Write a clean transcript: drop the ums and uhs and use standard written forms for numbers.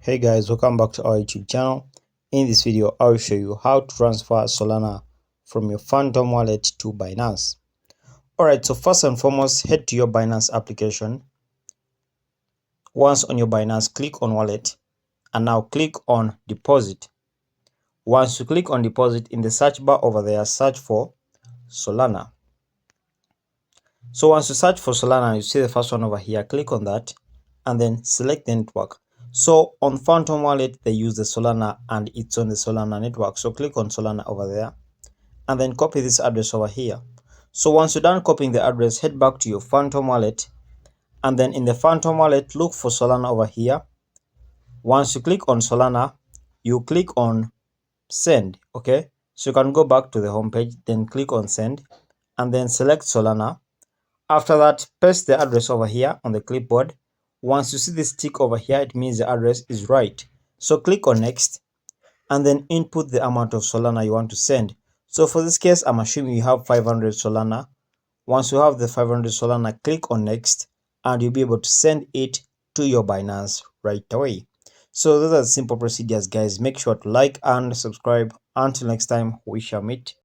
Hey guys, welcome back to our YouTube channel. In this video, I will show you how to transfer Solana from your Phantom wallet to Binance. Alright, so first and foremost, head to your Binance application. Once on your Binance, click on wallet and now click on deposit. Once you click on deposit, in the search bar over there, search for Solana. So once you search for Solana, you see the first one over here, click on that and then select the network. So on Phantom wallet, they use the Solana and it's on the Solana network. So click on Solana over there and then copy this address over here. So once you're done copying the address, head back to your Phantom wallet and then in the Phantom wallet, look for Solana over here. Once you click on Solana, you click on send. Okay, so you can go back to the home page, then click on send and then select Solana. After that, paste the address over here on the clipboard. Once you see this tick over here, it means the address is right. So click on next and then input the amount of Solana you want to send. So for this case, I'm assuming you have 500 Solana. Once you have the 500 Solana, click on next and you'll be able to send it to your Binance right away. So those are the simple procedures, guys. Make sure to like and subscribe. Until next time, we shall meet.